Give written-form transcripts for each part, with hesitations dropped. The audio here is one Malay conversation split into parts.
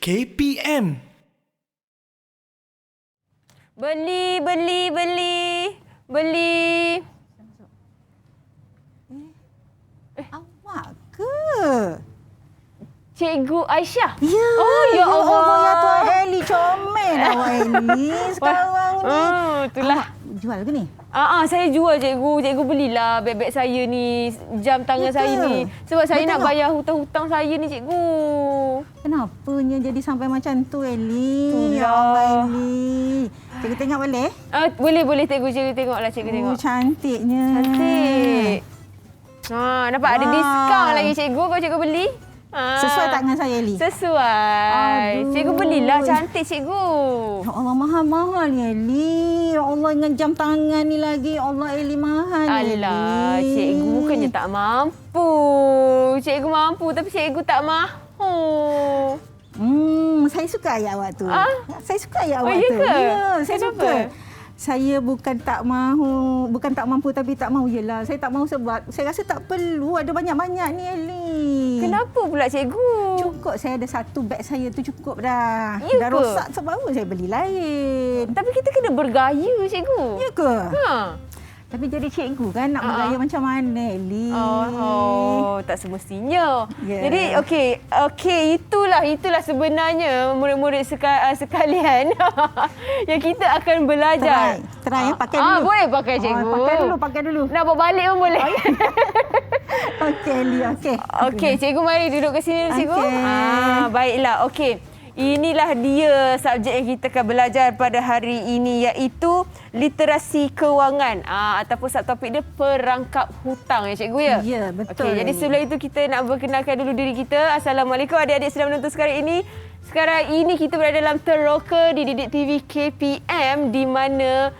KPM. Beli. Awak ke? Cikgu Aisyah. Ya. Oh, ya Allah. Ya Tuan Eli, comel awak Eli sekarang ni. Itulah. Jual ke ni? Saya jual cikgu. Cikgu belilah beg-beg saya ni, jam tangan saya ni. Sebab saya nak bayar hutang-hutang saya ni, cikgu. Kenapanya jadi sampai macam tu, Eli? Itulah. Ya Allah, Eli. Cikgu tengok boleh? Boleh cikgu. Cikgu tengoklah, cikgu tengok. Cantiknya. Cantik. Nampak ada diskaun lagi cikgu kalau cikgu beli. Sesuai tak dengan saya, Eli? Sesuai. Aduh. Cikgu belilah, cantik cikgu. Ya Allah, mahal-mahal ni, Eli. Ya Allah, dengan jam tangan ni lagi. Ya Allah, Eli, mahal ni, Eli. Alah, cikgu bukannya tak mampu. Cikgu mampu tapi cikgu tak mahu. Saya suka ayat awak tu. Saya suka ayat Oh, awak ya tu. ke? Ya, saya Kenapa? suka. Saya bukan tak mampu tapi tak mahu. Yelah, saya tak mahu sebab saya rasa tak perlu ada banyak-banyak ni, Eli. Kenapa pula cikgu? Cukup saya ada satu beg saya tu cukup dah. Ya Dah ke? rosak sebab baru saya beli lain. Tapi kita kena bergaya cikgu. Ya ke? Ha. Tapi jadi cikgu kan nak bergaya macam mana, Eli? Tak semestinya. Ya. Jadi okey itulah sebenarnya murid-murid sekalian yang kita akan belajar. Try pakai dulu. Boleh pakai cikgu. Pakai dulu. Nak bawa balik pun boleh. Okey, Eli, okey. Okey, cikgu mari duduk ke sini cikgu. Okey. Baiklah, okey. Inilah dia subjek yang kita akan belajar pada hari ini iaitu literasi kewangan ataupun subtopik dia perangkap hutang ya cikgu ya. Ya, betul. Okey, jadi sebelum itu kita nak perkenalkan dulu diri kita. Assalamualaikum adik-adik sedang menonton sekarang ini. Sekarang ini kita berada dalam Teroka di Didik TV KPM di mana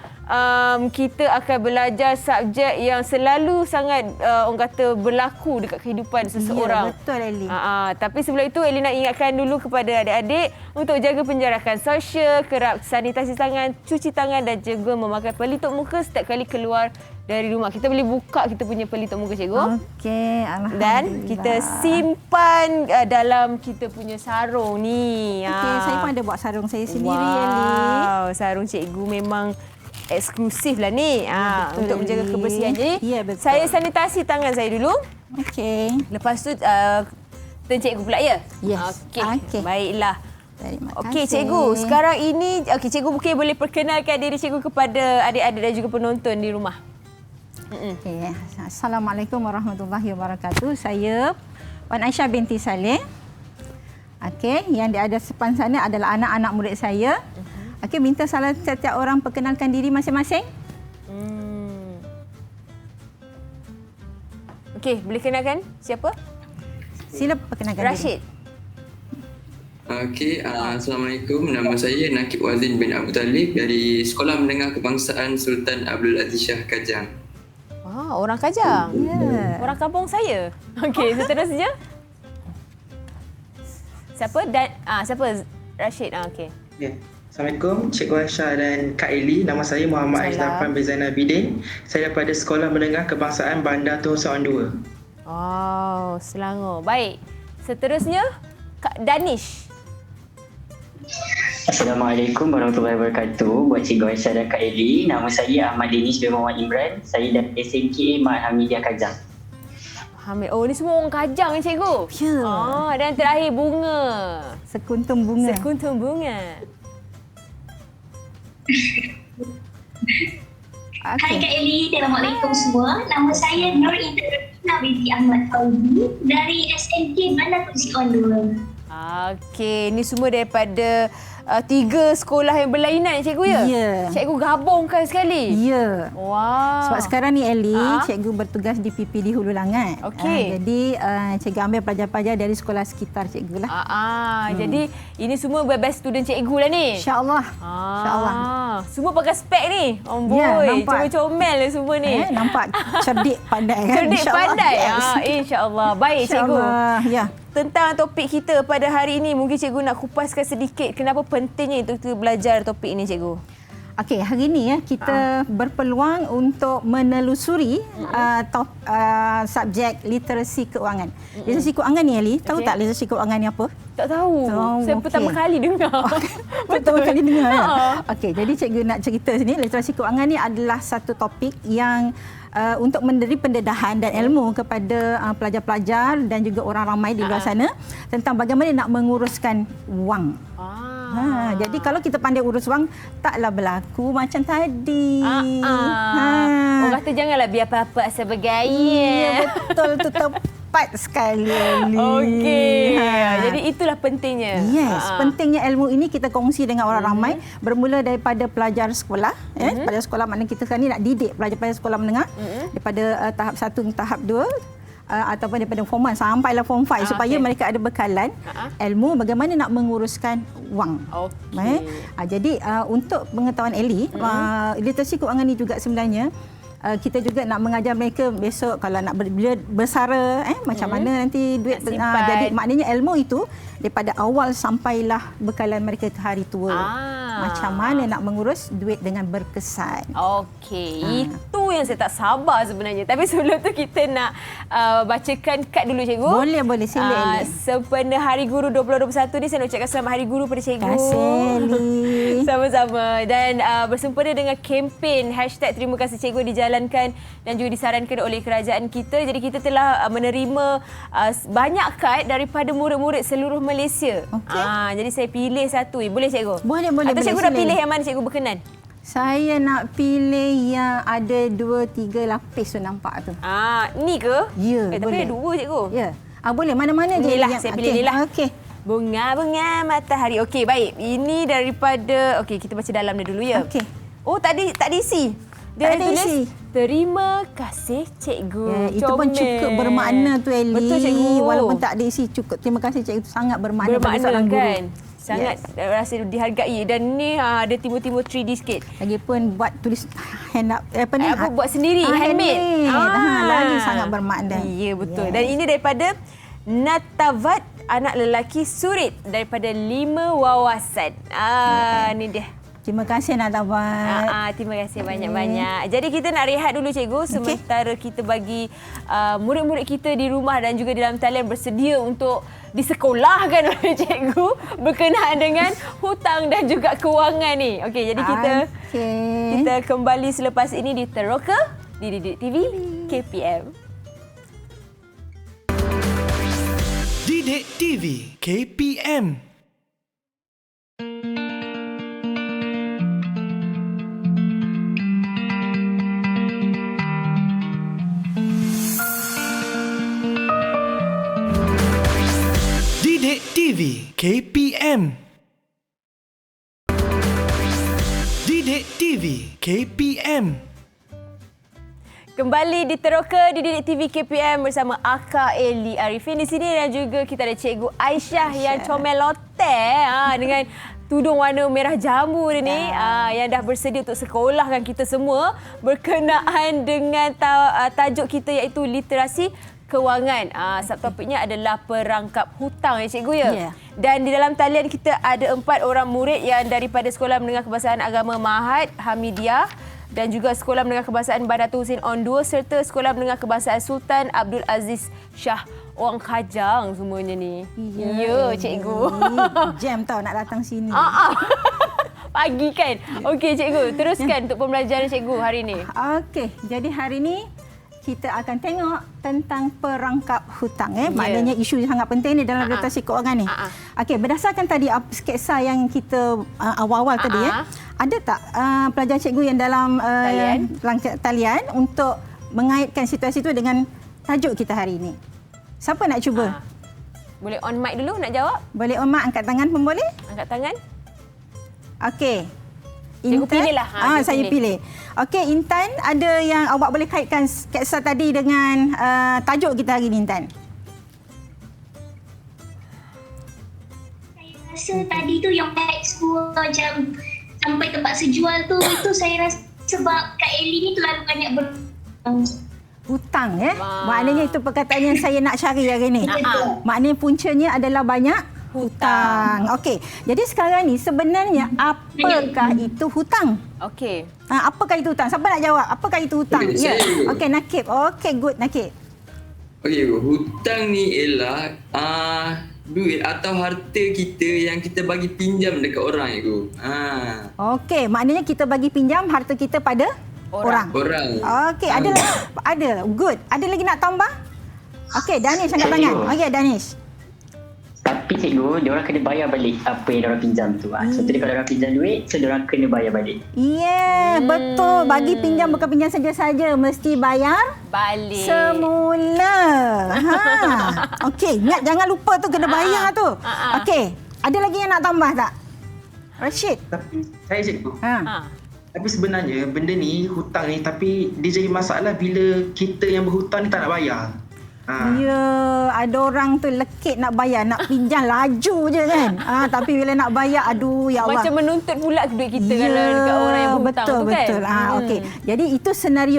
kita akan belajar subjek yang selalu sangat orang kata berlaku dekat kehidupan seseorang. Ya, betul Eli. Tapi sebelum itu Eli nak ingatkan dulu kepada adik-adik untuk jaga penjarakan sosial, kerap sanitasi tangan, cuci tangan dan juga memakai pelitup muka setiap kali keluar dari rumah. Kita boleh buka kita punya pelitup muka cikgu. Okey, alhamdulillah. Dan kita simpan dalam kita punya sarung ni. Okey, saya pun ada buat sarung saya sendiri, Eli. Wow, sarung cikgu memang eksklusif lah ni betul, untuk menjaga Eli. kebersihan. Jadi Ya, betul. saya sanitasi tangan saya dulu. Okey. Lepas tu turn cikgu pula ya? Yes. Okey. Baiklah. Terima Okey kasih. cikgu, sekarang ini cikgu mungkin boleh perkenalkan diri cikgu kepada adik-adik dan juga penonton di rumah. Okey. Assalamualaikum warahmatullahi wabarakatuh. Saya Puan Aisyah binti Saleh. Okey, yang ada depan sana adalah anak-anak murid saya. Okey, minta salah setiap orang perkenalkan diri masing-masing. Okey, boleh kenalkan siapa? Sila perkenalkan Rashid. Okey, Assalamualaikum. Nama saya Nakib Wazin bin Abu Talib dari Sekolah Menengah Kebangsaan Sultan Abdul Aziz Shah Kajang. Orang Kajang. Ya. Orang kampung saya. Okey, seterusnya. Siapa? Siapa? Rashid. Okey. Ya. Assalamualaikum Cikgu Aisyah dan Kak Eli. Nama saya Muhammad Aizlafan Bezana Bidin. Saya daripada Sekolah Menengah Kebangsaan Bandar Tun Seorang 2. Oh, Selangor. Baik. Seterusnya, Kak Danish. Assalamualaikum warahmatullahi wabarakatuh. Buat Cikgu Aisyah dan Kak Eli, nama saya Ahmad Danish bin Muhammad Imran. Saya dari SMK Mat Hamidiyah Kajang. Hamid. Oh, ni semua orang Kajang ni cikgu. Ya. Dan terakhir bunga. Sekuntum bunga. Sekuntum bunga. Hai Kak Eli, Assalamualaikum semua. Nama saya Nur Indah binti Ahmad Fauzi dari SMK Bandar Tun Seorang 2. Okey, ni semua daripada 3 sekolah yang berlainan cikgu ya? Ya. Cikgu gabungkan sekali. Ya. Wow. Sebab sekarang ni Eli, cikgu bertugas di PPD Hulu Langat. Okey. Jadi cikgu ambil pelajar-pelajar dari sekolah sekitar cikgu lah. Jadi ini semua best student cikgu lah ni. InsyaAllah. InsyaAllah. Semua pakai spek ni. Amboi, nampak. comel lah semua ni. Nampak cerdik pandai kan? Cerdik InsyaAllah. pandai. Yes. InsyaAllah. Baik cikgu. InsyaAllah. Ya. Tentang topik kita pada hari ini, mungkin cikgu nak kupaskan sedikit kenapa pentingnya untuk kita belajar topik ini cikgu. Okey, hari ini ya kita berpeluang untuk menelusuri subjek literasi keuangan. Literasi keuangan ni Eli, tahu tak literasi keuangan ni apa? Tak tahu. Saya pertama kali dengar. Pertama kali dengar. Ya? Okey, jadi cikgu nak cerita sini, literasi kewangan ni adalah satu topik yang untuk memberi pendedahan dan ilmu kepada pelajar-pelajar dan juga orang ramai di luar sana tentang bagaimana nak menguruskan wang. Jadi kalau kita pandai urus wang, taklah berlaku macam tadi. Orang kata janganlah biar apa-apa asal bergaya. Ya, betul tu tepat sekali. Okey. Jadi itulah pentingnya. Yes, pentingnya ilmu ini kita kongsi dengan orang ramai, bermula daripada pelajar sekolah. Pelajar sekolah maknanya kita sekarang ni nak didik pelajar-pelajar sekolah menengah daripada tahap 1 ke tahap 2. Ataupun daripada form 1 sampailah form 5 supaya mereka ada bekalan ilmu bagaimana nak menguruskan wang. Jadi untuk pengetahuan Ellie, literasi kewangan ni juga sebenarnya kita juga nak mengajar mereka besok kalau nak bersara macam mana nanti duit jadi maknanya ilmu itu daripada awal sampailah bekalan mereka ke hari tua. Macam mana nak mengurus duit dengan berkesan. Okey, itu yang saya tak sabar sebenarnya. Tapi sebelum tu kita nak bacakan kad dulu cikgu. Boleh sila. Sempena Hari Guru 2021 ni saya nak ucapkan selamat Hari Guru pada cikgu. Terima kasih. Sama-sama. Dan bersempena dengan kempen #terima kasih cikgu dijalankan dan juga disarankan oleh kerajaan kita. Jadi kita telah menerima banyak kad daripada murid-murid seluruh Malaysia. Jadi saya pilih satu. Boleh cikgu? Boleh. Atau cikgu dah pilih yang mana cikgu berkenan? Saya nak pilih yang ada 2-3 lapis tu nampak tu. Ni ke? Ya, tapi boleh. ada 2 cikgu. Ya. Boleh mana-mana je. Inilah, saya pilih inilah. Okey. Bunga-bunga matahari. Okey, baik. Ini daripada... Okey, kita baca dalam dia dulu ya. Okey. Oh, tak diisi. Dia Tak tulis, diisi. Terima kasih cikgu. Ya, itu pun cukup bermakna tu Ellie. Betul cikgu. Walaupun tak diisi cukup. Terima kasih cikgu, itu sangat bermakna bagi seorang guru. Kan? Sangat rasa dihargai. Dan ni ada timbul-timbul 3D sikit. Lagipun buat tulis buat sendiri, handmade. Lagi sangat bermakna. Ya, betul. Dan ini daripada Natavat, anak lelaki Surit daripada 5 wawasan. Ni dia. Terima kasih Natavat. Terima kasih banyak-banyak. Jadi kita nak rehat dulu cikgu sementara kita bagi murid-murid kita di rumah dan juga di dalam talian bersedia untuk disekolahkan oleh cikgu berkenaan dengan hutang dan juga kewangan ni. Okey, jadi kita kembali selepas ini di Teroka di Didik TV KPM. Didik TV KPM. Didik TV KPM. Didik TV KPM. Kembali di Teroka di Didik TV KPM bersama Akak Ellie Arifin di sini dan juga kita ada Cikgu Aisyah yang comel lotek dengan tudung warna merah jambu ni yang dah bersedia untuk sekolahkan kita semua berkenaan dengan tajuk kita iaitu literasi kewangan. Subtopiknya adalah perangkap hutang ya cikgu ya. Yeah. Dan di dalam talian kita ada 4 orang murid yang daripada Sekolah Menengah Kebahasaan Agama Mahat Hamidiah dan juga Sekolah Menengah Kebahasaan Bandar Tun Husin On 2 serta Sekolah Menengah Kebahasaan Sultan Abdul Aziz Shah. Orang Kajang semuanya ni. Ya, cikgu. Jam tau nak datang sini. Pagi kan? Okey cikgu, teruskan untuk pembelajaran cikgu hari ini. Okey, jadi hari ini kita akan tengok tentang perangkap hutang. Maknanya isu yang sangat penting ni dalam literasi kewangan ni. Okey, berdasarkan tadi sketsa yang kita awal-awal tadi ada tak pelajar cikgu yang dalam talian untuk mengaitkan situasi itu dengan tajuk kita hari ini? Siapa nak cuba? Boleh on mic dulu nak jawab? Boleh on mic, angkat tangan pun boleh? Angkat tangan. Okey. Cikgu pilihlah. Saya pilih. Okey, Intan, ada yang awak boleh kaitkan sketsa tadi dengan tajuk kita hari ini, Intan? Saya rasa tadi tu yang expo macam sampai tempat sejual tu, itu saya rasa sebab Kak Ellie ni terlalu banyak hutang. Maknanya itu perkataan yang saya nak cari hari ini. Maknanya puncanya adalah banyak hutang. Okey. Jadi sekarang ni sebenarnya apakah itu hutang? Okey. Apakah itu hutang? Siapa nak jawab? Apakah itu hutang? Ya. Okey, Nakib. Okey, good Nakib. Okey, hutang ni ialah duit atau harta kita yang kita bagi pinjam dekat orang itu. Okey, maknanya kita bagi pinjam harta kita pada orang. Okey, ada. Good. Ada lagi nak tambah? Okey, Danish angkat tangan. Okey, Danish. Tapi cikgu, diorang kena bayar balik apa yang diorang pinjam tu. So tadi kalau diorang pinjam duit, so diorang kena bayar balik. Betul. Bagi pinjam bukan pinjam saja-saja, mesti bayar Balik. semula. Okey, ingat jangan lupa tu kena bayar tu. Okey, ada lagi yang nak tambah tak? Rashid. Tapi saya cikgu. Ha. Tapi sebenarnya benda ni, hutang ni, tapi dia jadi masalah bila kita yang berhutang ni tak nak bayar. Ya, ada orang tu lekit nak bayar, nak pinjam laju je kan. Tapi bila nak bayar, aduh ya Allah. Macam menuntut pula duit kita kalau dekat orang yang berhutang tu kan. Betul. Okey. Jadi itu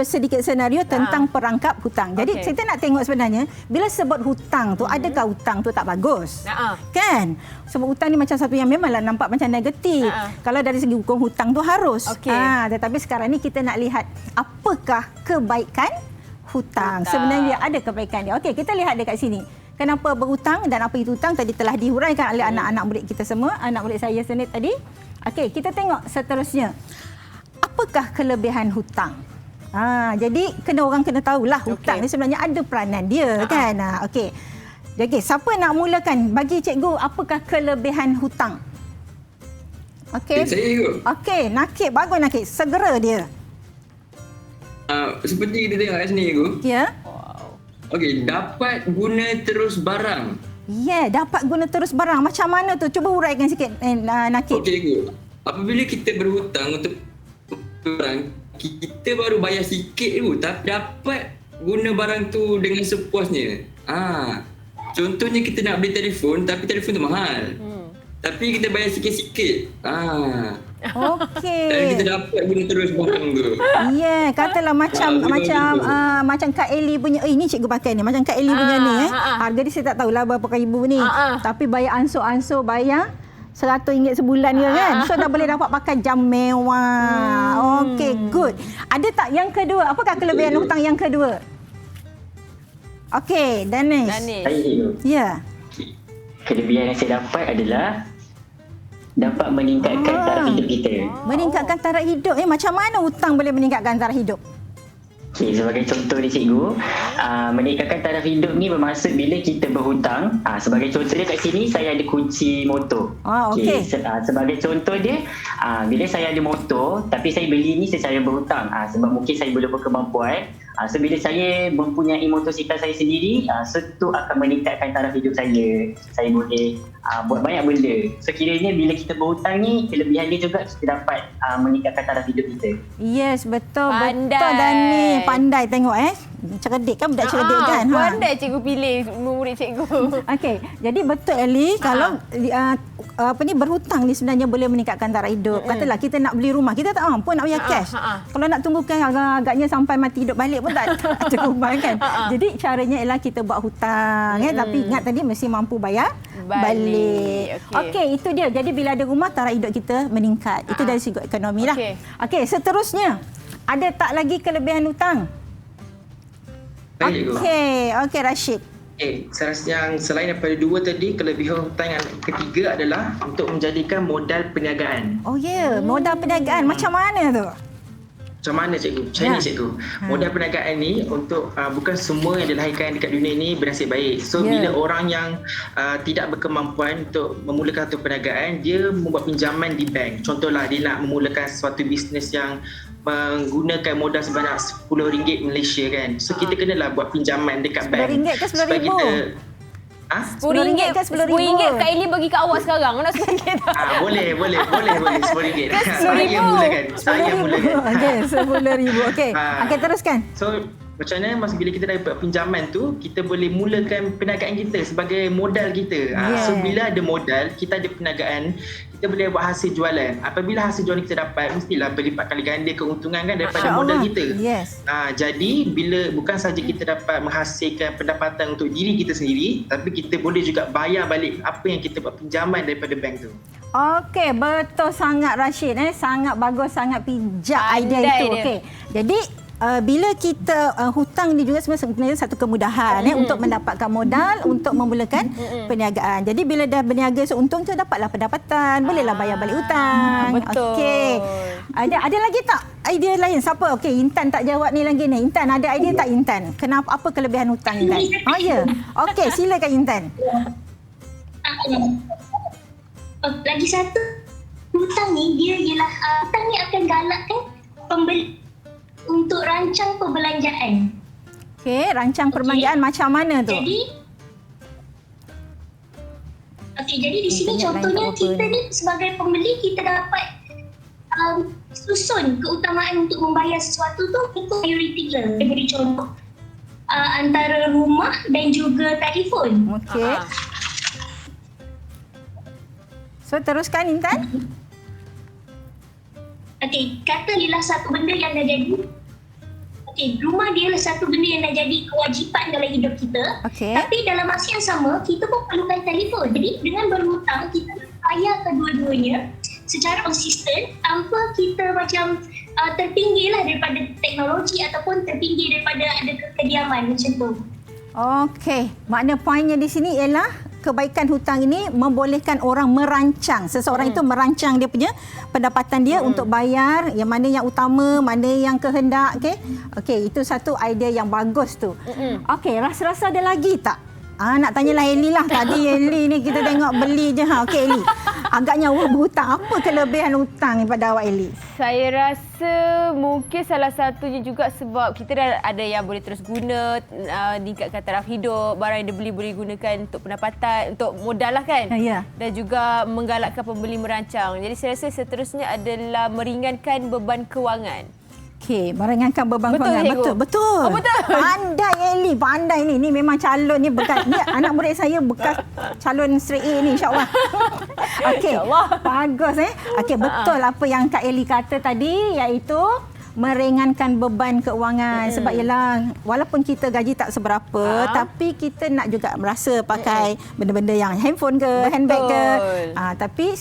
sedikit senario tentang perangkap hutang. Jadi kita nak tengok sebenarnya bila sebut hutang tu, adakah hutang tu tak bagus? Kan? Sebab hutang ni macam satu yang memanglah nampak macam negatif. Kalau dari segi hukum hutang tu harus. Tetapi sekarang ni kita nak lihat apakah kebaikan hutang. Sebenarnya ada kebaikan dia. Okey, kita lihat dekat sini. Kenapa berhutang dan apa itu hutang tadi telah dihuraikan oleh anak-anak murid kita semua, anak murid saya sendiri tadi. Okey, kita tengok seterusnya. Apakah kelebihan hutang? Jadi orang kena tahulah hutang ni sebenarnya ada peranan dia kan. Okey. Jadi siapa nak mulakan? Bagi cikgu, apakah kelebihan hutang? Okey. Saya ikut. Okey, Nakib, bagus Nakib. Segera dia. Seperti kita tengok kat sini tu. Ya. Okey, dapat guna terus barang. Dapat guna terus barang. Macam mana tu? Cuba uraikan sikit Nakib. Okey, cikgu. Apabila kita berhutang untuk barang, kita baru bayar sikit tu, tapi dapat guna barang tu dengan sepuasnya. Contohnya kita nak beli telefon, tapi telefon tu mahal. Tapi kita bayar sikit-sikit. Okey. Dan kita dapat guna terus barang tu. Katalah macam Kak Eli punya, ni cikgu pakai ni. Macam Kak Eli punya ni harga dia saya tak tahulah berapa ribu ni. Tapi bayar ansur-ansur bayar RM100 sebulan ke kan. So dah boleh dapat pakai jam mewah. Okey, good. Ada tak yang kedua? Apakah kelebihan hutang yang kedua? Okey, Danish. Ya. Kelebihan yang saya dapat adalah dapat meningkatkan taraf hidup kita. Meningkatkan taraf hidup. Macam mana hutang boleh meningkatkan taraf hidup? Okay, sebagai contoh ni cikgu, meningkatkan taraf hidup ni bermaksud bila kita berhutang. Sebagai contoh dia kat sini, saya ada kunci motor. Okey. Sebagai contoh dia, bila saya ada motor, tapi saya beli ni secara berhutang. Sebab mungkin saya belum berkemampuan. So bila saya mempunyai motosikal saya sendiri, so tu akan meningkatkan taraf hidup saya. Saya boleh buat banyak benda. So kiranya bila kita berhutang ni, kelebihan dia juga kita dapat meningkatkan taraf hidup kita. Yes, betul. Pandai. Betul Dani. Pandai tengok cerdik kan, budak cerdik kan. Pandai cikgu pilih murid cikgu. Okey, jadi betul Eli, kalau berhutang ni sebenarnya boleh meningkatkan taraf hidup. Katalah kita nak beli rumah, kita tak mampu nak bayar cash. Kalau nak tunggukan agaknya sampai mati hidup balik pun tak cukup kan. Jadi caranya ialah kita buat hutang tapi ingat tadi mesti mampu bayar balik. Okey, itu dia. Jadi bila ada rumah, taraf hidup kita meningkat. Itu dari segi ekonomi lah. Okey, seterusnya. Ada tak lagi kelebihan hutang? Okey, Rashid. Yang selain daripada dua tadi, kelebihan hutang yang ketiga adalah untuk menjadikan modal perniagaan. Modal perniagaan. Macam mana tu? Macam mana cikgu? Macam ni cikgu. Modal perniagaan ni untuk bukan semua yang dilahirkan dekat dunia ni bernasib baik. So bila orang yang tidak berkemampuan untuk memulakan satu perniagaan, dia membuat pinjaman di bank. Contohlah dia nak memulakan suatu bisnes yang menggunakan modal sebanyak RM10 Malaysia kan. So kita kenalah buat pinjaman dekat bank. RM10 ke RM10,000? RM10 ke RM10,000? Kak Eli bagi kat awak sekarang. Nak RM10 tak? Boleh RM10. Saya mulakan. Okey, RM10,000. Okey. Okey, teruskan. So macam mana bila kita dapat pinjaman tu, kita boleh mulakan perniagaan kita sebagai modal kita. So bila ada modal, kita ada perniagaan, kita boleh buat hasil jualan. Apabila hasil jualan kita dapat, mestilah berlipat kali ganda keuntungan kan daripada modal kita. Jadi bila bukan saja kita dapat menghasilkan pendapatan untuk diri kita sendiri, tapi kita boleh juga bayar balik apa yang kita buat pinjaman daripada bank tu. Okey, betul sangat Rashid. Sangat bagus, sangat pijak idea itu. Okey. Jadi bila kita hutang ni juga sebenarnya satu kemudahan untuk mendapatkan modal untuk memulakan perniagaan. Jadi bila dah berniaga seuntung tu dapatlah pendapatan, bolehlah bayar balik hutang. Betul. Okey. Ada lagi tak idea lain? Siapa? Okey, Intan tak jawab ni lagi ni. Intan ada idea tak Intan? Kenapa, apa kelebihan hutang Intan? Oh ya. Okey, silakan Intan. Lagi satu, hutang ni dia ialah hutang ni akan galakkan pembeli untuk rancang perbelanjaan. Okey, rancang perbelanjaan macam mana tu? Jadi di sini contohnya kita ni sebagai pembeli kita dapat susun keutamaan untuk membayar sesuatu tu ikut priority kita. Saya beri contoh antara rumah dan juga telefon. Okey. So teruskan Intan. Okey, katalah satu benda yang dah jadi. Okey, rumah dia adalah satu benda yang dah jadi kewajipan dalam hidup kita. Okey. Tapi dalam masa yang sama, kita pun perlukan telefon. Jadi dengan berhutang, kita bayar kedua-duanya secara konsisten tanpa kita macam terpinggir lah daripada teknologi ataupun terpinggir daripada ada kekediaman macam tu. Okey, makna poinnya di sini ialah kebaikan hutang ini membolehkan orang merancang. Seseorang itu merancang dia punya pendapatan dia untuk bayar yang mana yang utama, mana yang kehendak. Okey, itu satu idea yang bagus tu. Okey, rasa-rasa ada lagi tak? Nak tanyalah Eli lah. Tadi Eli ni kita tengok beli je. Okey Eli, agaknya awak berhutang. Apa kelebihan hutang pada awak Eli? Saya rasa mungkin salah satunya juga sebab kita dah ada yang boleh terus guna, meningkatkan taraf hidup, barang yang dibeli boleh gunakan untuk pendapatan, untuk modal lah kan. Ya. Dan juga menggalakkan pembeli merancang. Jadi saya rasa seterusnya adalah meringankan beban kewangan. Okey, meringankan beban kewangan. Cikgu? Betul. Oh, betul. Pandai Eli, pandai ni. Ni memang calon ni bekas. Ni anak murid saya bekas calon straight A ni insya-Allah. Okey. Bagus Okey, betul apa yang Kak Eli kata tadi iaitu meringankan beban keuangan. Sebab ialah walaupun kita gaji tak seberapa tapi kita nak juga merasa pakai benda-benda yang handphone ke, handbag ke. Tapi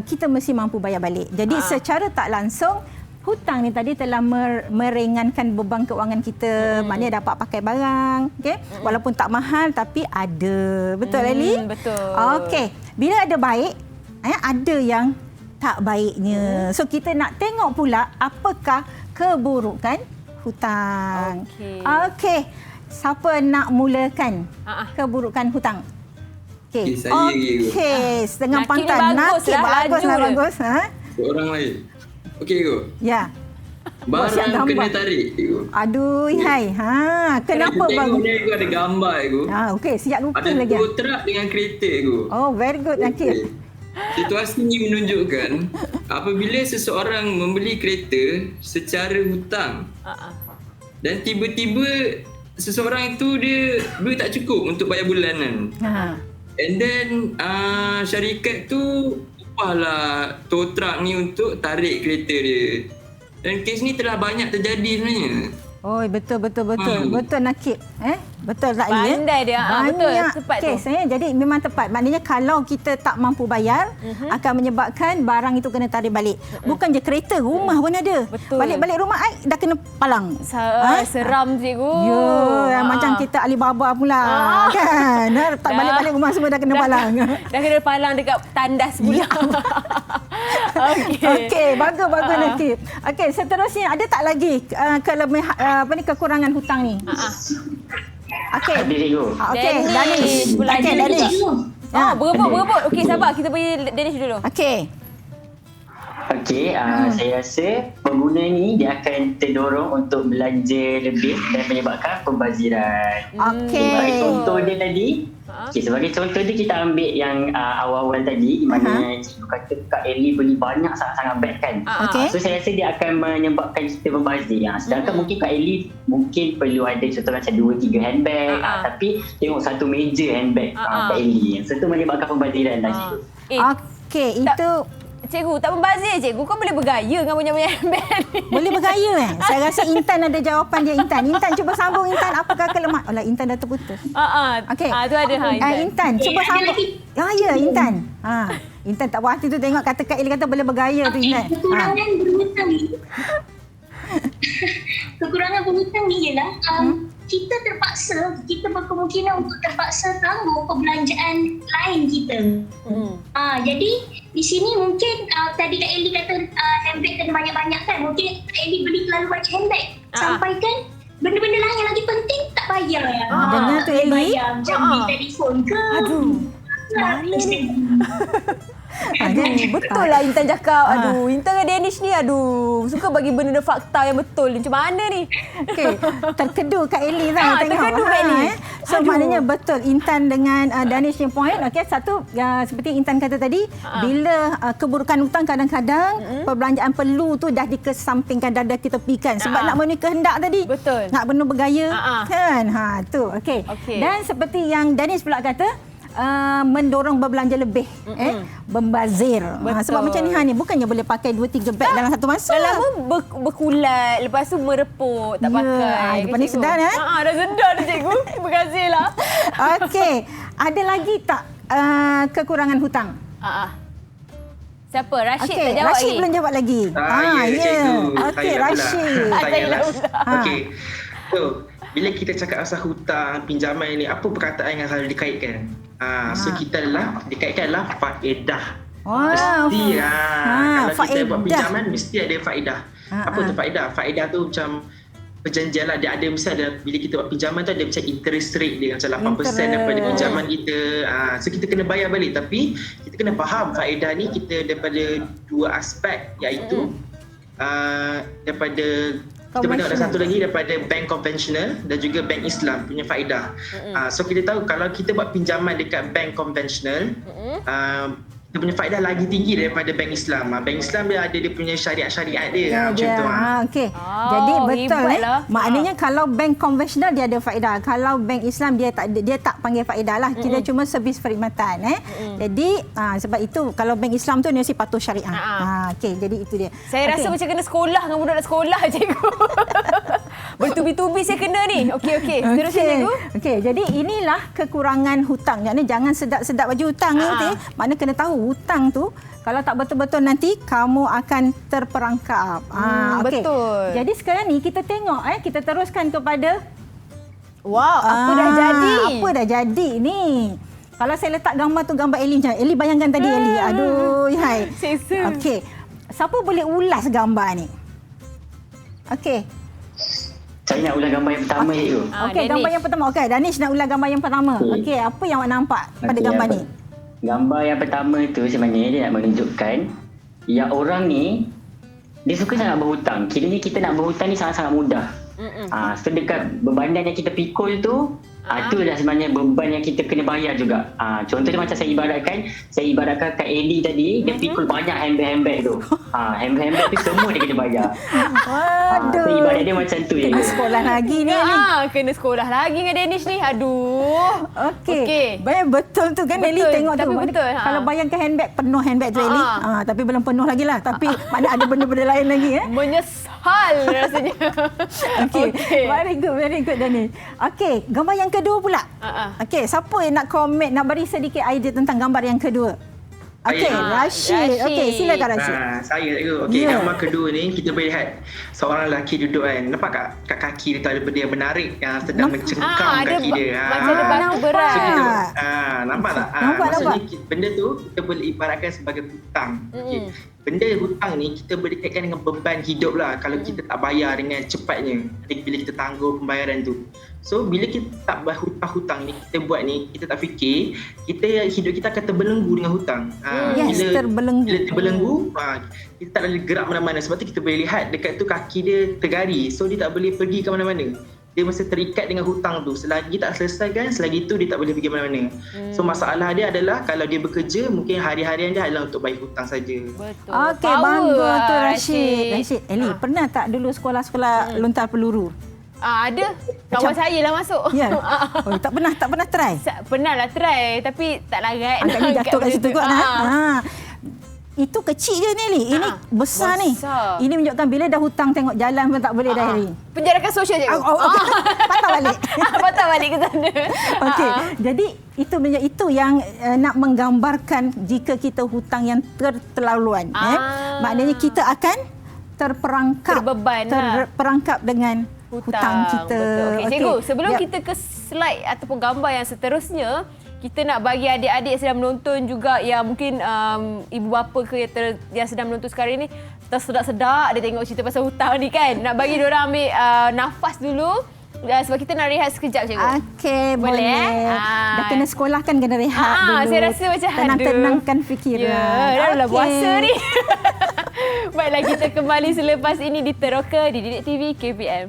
kita mesti mampu bayar balik. Jadi secara tak langsung hutang ni tadi telah meringankan beban keuangan kita. Maknanya dapat pakai barang, walaupun tak mahal tapi ada. Betul Eli? Betul. Okey, bila ada baik, ada yang tak baiknya. So kita nak tengok pula apakah keburukan hutang. Okey. Siapa nak mulakan keburukan hutang? Okey. Okey, setengah Nakib pantai. Nakib bagus. Orang lain. Okey Igu. Ya. Barang kena tarik Igu. Aduh, hai. Kenapa bagus? Tengok Igu ada gambar Igu. Okey, siap lupa ada lagi. Ada 2 truk dengan kereta Igu. Oh, very good Nakib. Situasi ini menunjukkan apabila seseorang membeli kereta secara hutang dan tiba-tiba seseorang itu dia duit tak cukup untuk bayar bulanan. And then syarikat tu upahlah tow truck ni untuk tarik kereta dia. Dan kes ni telah banyak terjadi sebenarnya. Oh, betul. Betul Nakib. Betul tak Eli? Pandai dia. Betul, tepat kes, tu. Jadi memang tepat. Maknanya kalau kita tak mampu bayar akan menyebabkan barang itu kena tarik balik. Bukan je kereta, rumah pun ada. Betul. Balik-balik rumah dah kena palang. Seram cikgu. Ya, macam kita Alibaba pula. Kan? Tak balik-balik rumah semua dah kena palang. Dah kena palang dekat tandas pula. Okey, bagus Nakib. Okey, seterusnya ada tak lagi kekurangan hutang ni? Okey. Okey, Danish. Okey, Danish. Berebut. Okey, sabar. Kita bagi Danish dulu. Okey. Okey, saya rasa pengguna ni dia akan terdorong untuk belanja lebih dan menyebabkan pembaziran. Okey. Sebagai contoh dia tadi, sebagai contoh dia kita ambil yang awal-awal tadi di mana cikgu kata Kak Eli beli banyak sangat-sangat beg kan. So saya rasa dia akan menyebabkan kita berbazir. Sedangkan mungkin Kak Eli mungkin perlu ada contoh macam 2-3 handbag tapi tengok satu meja handbag Kak Eli. So itu menyebabkan pembaziran dah cikgu. Okey, itu Cikgu, tak membazir cikgu. Kau boleh bergaya dengan banyak-banyak handbag ni. boleh bergaya Saya rasa Intan ada jawapan dia Intan. Intan cuba sambung Intan. Apakah kelemahan? Alah, Intan dah terputus. Okey. Tu ada Intan. Intan, cuba sambung. Ya, Intan. Intan tak puas hati tu tengok kata Kak Eli kata boleh bergaya tu Intan. Kekurangan berhutang ni. kekurangan berhutang ni ialah kita berkemungkinan untuk terpaksa tangguh perbelanjaan lain kita. Jadi di sini mungkin tadi Kak Elly kata handbag kena banyak-banyak kan. Mungkin Kak Elly beli terlalu banyak handbag. Sampai kan benda-benda lain yang lagi penting tak bayar. Dengar tu Elly. Bayar macam beli telefon ke. Betul lah Intan cakap. Intan dengan Danish ni suka bagi benda fakta yang betul. Macam mana ni? Okey, terkedu Kak Elly tengok. Terkedu Kak Elly. So maknanya betul Intan dengan Danish ni point. Okey, satu seperti Intan kata tadi, bila keburukan hutang kadang-kadang perbelanjaan perlu tu dah dikesampingkan, dah diketepikan sebab nak memenuhi kehendak tadi. Betul. Nak penuh bergaya kan. Tu okey. Dan seperti yang Danish pula kata, mendorong berbelanja lebih, membazir. Sebab macam ni bukannya boleh pakai 2-3 beg dalam satu masa. Dah lama berkulat, lepas tu mereput, tak pakai. Lepas ni sedar dah sedar dah cikgu. Terima kasih lah. Okey, ada lagi tak kekurangan hutang? Siapa? Rashid tak jawab Rashid lagi? belum jawab lagi. Okey, Rashid. Okey. So, bila kita cakap asal hutang, pinjaman ni, apa perkataan yang selalu dikaitkan? So kita dikaitkanlah faedah. Mesti kalau kita buat pinjaman mesti ada faedah. Apa tu faedah? Faedah tu macam perjanjian lah. Dia ada misalnya bila kita buat pinjaman tu ada macam interest rate dia macam 8% daripada pinjaman kita. So kita kena bayar balik, tapi kita kena faham faedah ni kita daripada dua aspek, iaitu daripada kita ada satu lagi daripada bank konvensional dan juga bank Islam punya faedah. So kita tahu kalau kita buat pinjaman dekat bank konvensional, dia punya faedah lagi tinggi daripada bank Islam. Bank Islam dia ada dia punya syariat-syariat dia macam tu. Okey. Jadi betul maknanya kalau bank konvensional dia ada faedah. Kalau bank Islam dia tak panggil faedah lah. Kita cuma servis perkhidmatan Jadi sebab itu kalau bank Islam tu dia mesti patuh syariah. Okey, jadi itu dia. Saya rasa macam kena sekolah dengan budak nak sekolah cikgu. Bertubi-tubi saya kena ni. Okey. Teruskan cikgu. Okey, jadi inilah kekurangan hutang. Jadi jangan sedap-sedap baju hutang ni. Mana kena tahu hutang tu kalau tak betul-betul nanti kamu akan terperangkap. Okay. Betul. Jadi sekarang ni kita tengok kita teruskan kepada apa dah jadi? Apa dah jadi ni? Kalau saya letak gambar tu gambar Elly macam Elly bayangkan tadi Elly. Aduh, hai. Okey. Siapa boleh ulas gambar ni? Okey. Saya nak ulas gambar yang pertama cikgu. Okey, gambar yang pertama. Okey, Danish nak ulas gambar yang pertama. Okey, apa yang awak nampak pada gambar ni? Gambar yang pertama tu sebenarnya dia nak menunjukkan yang orang ni dia suka sangat berhutang. Kiranya kita nak berhutang ni sangat-sangat mudah. Sedekat bebandan yang kita pikul tu, itu dah sebenarnya beban yang kita kena bayar juga. Contohnya macam saya ibaratkan Kak Elly tadi, dia pikul banyak handbag tu. Handbag tu semua dia kena bayar. So ibarat dia macam tu. Kena sekolah lagi ni Elly. Kena sekolah lagi dengan Danish ni. Aduh. Okey. Betul tu kan Elly, tengok tu. Betul. Kalau bayangkan penuh handbag tu Elly. Tapi belum penuh lagi lah. Tapi mana ada benda-benda lain lagi. Menyesal rasanya. Okey. Very good Danish. Okey, gambar yang kedua pula. Okey, siapa yang nak komen, nak beri sedikit idea tentang gambar yang kedua? Okey, Rashid. Okey, silakan Rashid. Saya cikgu. Okey, gambar kedua ni kita boleh lihat seorang lelaki duduk kan. Nampak tak kat kaki dia tu ada benda yang menarik yang sedang mencengkam kaki dia. Macam ada batu berat. Nampak tak? Maksudnya benda tu kita boleh ibaratkan sebagai hutang. Okey. Benda hutang ni kita boleh kaitkan dengan beban hidup lah kalau kita tak bayar dengan cepatnya bila kita tangguh pembayaran tu. So bila kita tak bayar hutang ni kita buat ni, kita tak fikir, hidup kita akan terbelenggu dengan hutang. Bila terbelenggu, kita tak boleh gerak mana-mana. Sebab tu kita boleh lihat dekat tu kaki dia tergari, so dia tak boleh pergi ke mana-mana. Dia mesti terikat dengan hutang tu. Selagi tak selesaikan, selagi tu dia tak boleh pergi mana-mana. So masalah dia adalah kalau dia bekerja, mungkin hari-harian dia adalah untuk bayar hutang saja. Betul. Okey, bangga tu Rashid. Elly, pernah tak dulu sekolah-sekolah lontar peluru? Ada. Kawan saya lah masuk. Ya. Tak pernah try? Pernah lah try, tapi tak larat. Agaknya jatuh kat situ kot. Itu kecil je ni Elly. Ini besar ni. Ini menunjukkan bila dah hutang tengok jalan pun tak boleh dah Elly. Penjarakan sosial cikgu. Patah balik. Patah balik ke sana. Okey. Jadi itu yang nak menggambarkan jika kita hutang yang terlaluan. Maknanya kita akan Terbeban lah. terperangkap dengan hutang kita. Betul. Okey, cikgu, sebelum Ya. kita ke slide ataupun gambar yang seterusnya, kita nak bagi adik-adik yang sedang menonton juga yang mungkin ibu bapa ke yang sedang menonton sekarang ni tersedak-sedak dia tengok cerita pasal hutang ni kan. Nak bagi diorang ambil nafas dulu. Sebab kita nak rehat sekejap, cikgu. Okey, Boleh, boleh. eh? Dah kena sekolah kan, kena rehat dulu. Saya rasa macam tenangkan fikiran. Ya, dah Okey. puasa ni. Baiklah, kita kembali selepas ini di Teroka di Didik TV KPM.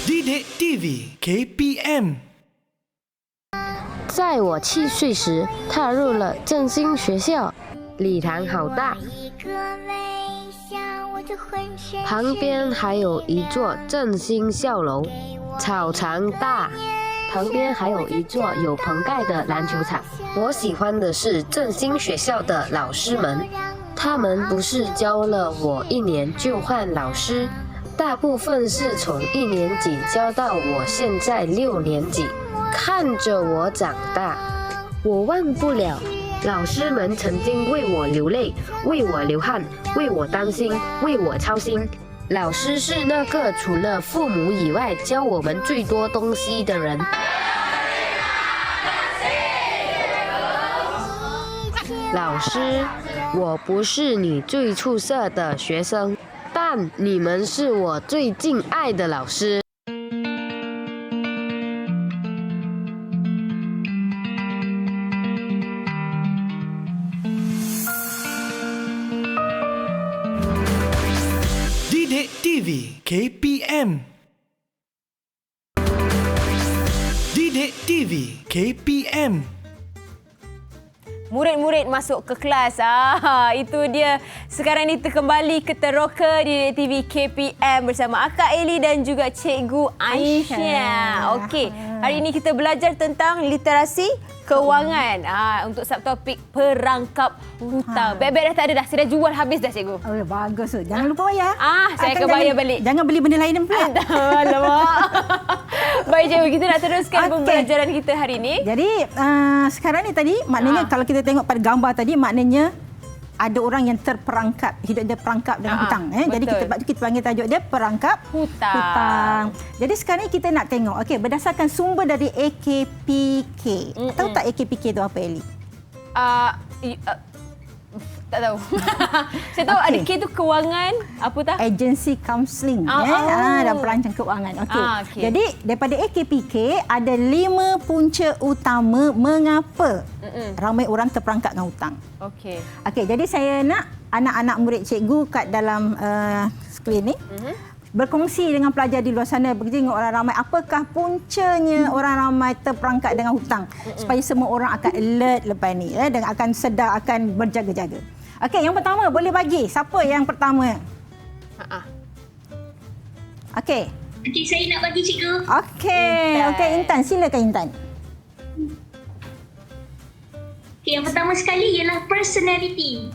Didik TV KPM. 在我7岁时，踏入了振兴学校，礼堂好大，旁边还有一座振兴校楼，草场大，旁边还有一座有棚盖的篮球场。我喜欢的是振兴学校的老师们，他们不是教了我1年就换老师，大部分是从1年级教到我现在6年级，看着我长大，我忘不了。老师们曾经为我流泪，为我流汗，为我担心，为我操心。老师是那个除了父母以外教我们最多东西的人。老师，我不是你最出色的学生，但你们是我最敬爱的老师。Didik TV KPM. Didik TV KPM. Murid-murid masuk ke kelas. Itu dia. Sekarang ni kembali ke Teroka di TV KPM bersama Akak Eli dan juga Cikgu Aisyah. Okey, hari ini kita belajar tentang literasi kewangan. Untuk subtopik perangkap hutang. Beg-beg dah tak ada dah. Saya dah jual habis dah, Cikgu. Oh, bagus tu. Jangan lupa bayar. Saya akan bayar balik. Jangan beli benda lain pula. Alamak. Baik, Cikgu. Kita nak teruskan Okey. pembelajaran kita hari ini. Jadi sekarang ni tadi maknanya kalau kita tengok pada gambar tadi maknanya ada orang yang terperangkap, hidup dia perangkap dengan hutang. Jadi kita panggil tajuk dia perangkap hutang. Jadi sekarang ni kita nak tengok, okey, berdasarkan sumber dari AKPK. Tahu tak AKPK tu apa, Eli? Tak tahu. Saya tahu ada K tu kewangan, apa tak? Agency Counselling dan perancang kewangan. Okey. Okey. Jadi daripada AKPK ada 5 punca utama mengapa ramai orang terperangkap dengan hutang. Okey. Okey, jadi saya nak anak-anak murid cikgu kat dalam skrin ni berkongsi dengan pelajar di luar sana, berkongsi dengan orang ramai apakah puncanya orang ramai terperangkap dengan hutang supaya semua orang akan alert lepas ni dan akan sedar, akan berjaga-jaga. Okey, yang pertama boleh bagi. Siapa yang pertama? Okey. Okey, saya nak bagi cikgu. Okey, Intan, silakan Intan. Okey, yang pertama sekali ialah personality.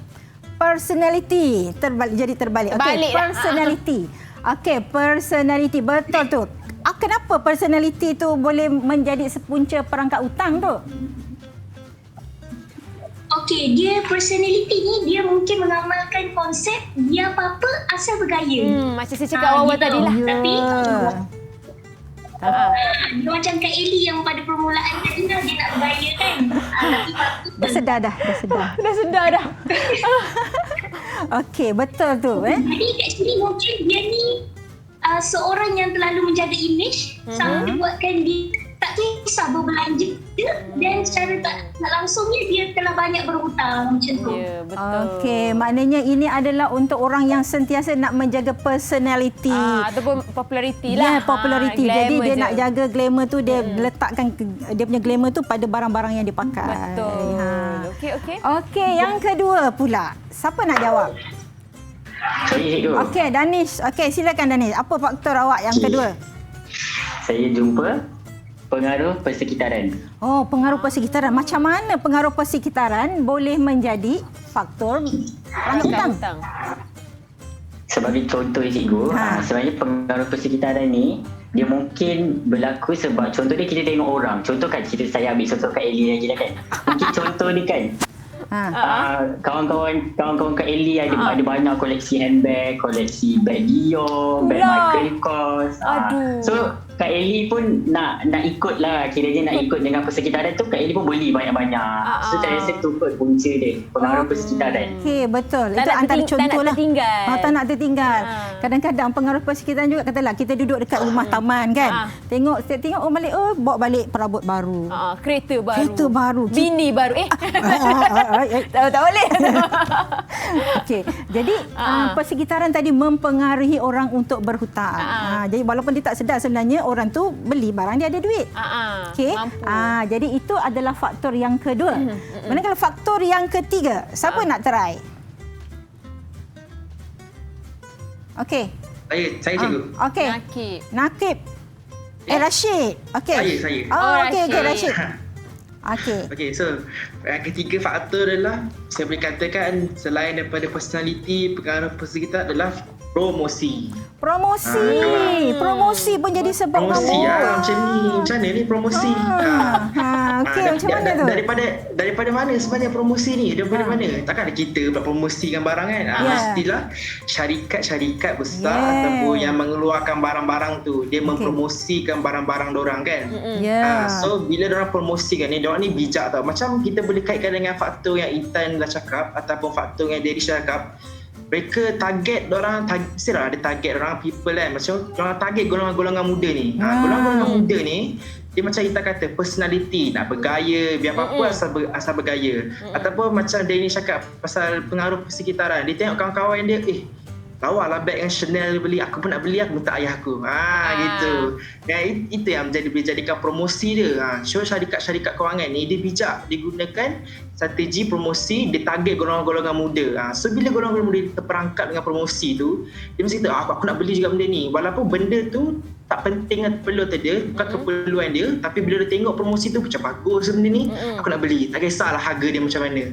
Personality. Terbalik. Okey, Balik lah. personality. Okey, personality. Betul tu. Kenapa personality tu boleh menjadi sepunca perangkap hutang tu? Okey, dia personality ni dia mungkin mengamalkan konsep dia apa-apa asal bergaya. Macam saya cakap awal tadi lah. Tapi dia macam Kak Eli yang pada permulaan tadi dia nak bergaya kan. Dah sedar dah. Dah sedar dah. Okey, betul tu. Jadi kat sini mungkin dia ni seorang yang terlalu menjaga image sampai buatkan dia tak kisah berbelanja dan secara tak langsungnya dia telah banyak berhutang macam tu. Ya, betul. Okey, maknanya ini adalah untuk orang yang sentiasa nak menjaga personality. Ataupun populariti lah. Ya, populariti. Jadi glamour dia je. nak jaga glamour tu, dia letakkan dia punya glamour tu pada barang-barang yang dia pakai. Betul. Okey. Okey, yang kedua pula. Siapa nak jawab? Sorry cikgu. Okey, Danish. Okey, silakan Danish. Apa faktor awak yang kedua? Saya jumpa pengaruh persekitaran. Oh, pengaruh persekitaran. Macam mana pengaruh persekitaran boleh menjadi faktor perangkap hutang? Sebagai contoh cikgu, sebenarnya pengaruh persekitaran ni dia mungkin berlaku sebab contoh dia kita tengok orang. Contoh kan saya ambil contoh Kak Eli lagi dah kan. Mungkin contoh ni kan. Kawan-kawan Kak Ellie ada banyak koleksi handbag, koleksi bag Dior, bag Michael Kors. So Kak Ellie pun nak ikut lah, kiranya nak ikut dengan persekitaran tu. Kak Ellie pun beli banyak-banyak. So saya rasa tu kot punca dia, pengaruh persekitaran. Okey, betul. Tak Itu nak antara tak contoh nak lah. tertinggal. Tak nak tertinggal. Kadang-kadang pengaruh persekitaran juga, katalah kita duduk dekat rumah taman kan. Tengok balik, bawa balik perabot baru. Kereta baru. Kereta baru. Bini baru. Tak boleh. Okey. Jadi persekitaran tadi mempengaruhi orang untuk berhutang. Jadi walaupun dia tak sedar sebenarnya orang tu beli barang dia ada duit. Okey. Jadi itu adalah faktor yang kedua. Manakala faktor yang ketiga, siapa nak try? Okey. Saya cikgu. Okey. Nakib. Rashid. Okey. Saya. Okey, Rashid. Okey, so yang ketiga faktor adalah saya boleh katakan selain daripada personality, pengaruh persekitaran adalah promosi. Promosi pun jadi sebab promosi kamu. macam mana ni promosi? Okey, macam mana tu? Daripada mana sebenarnya promosi ni? Daripada mana? Takkan kita buat promosikan barang kan? Mestilah syarikat-syarikat besar ataupun yang mengeluarkan barang-barang tu, dia mempromosikan barang-barang diorang kan? So bila diorang promosikan ni, diorang ni bijak tau. Macam kita boleh kaitkan dengan faktor yang Intan dah cakap ataupun faktor yang Daddy cakap. Mereka target diorang, mestilah ada target orang people kan. Macam diorang target golongan-golongan muda ni. Golongan-golongan muda ni, dia macam kita kata personality, nak bergaya, biar apa-apa asal bergaya. Ataupun macam Danny cakap pasal pengaruh persekitaran. Dia tengok kawan-kawan dia, lawa lah beg yang Chanel dia beli, aku pun nak beli, aku minta ayah aku. Gitu. Dan itu yang boleh jadikan promosi dia. So syarikat-syarikat kewangan ni dia bijak, dia gunakan strategi promosi, dia target golongan-golongan muda. So bila golongan-golongan muda terperangkap dengan promosi tu, dia mesti kata, aku nak beli juga benda ni. Walaupun benda tu tak penting dan perlu dia, bukan keperluan dia, tapi bila dia tengok promosi tu macam bagus benda ni, aku nak beli. Tak kisahlah harga dia macam mana.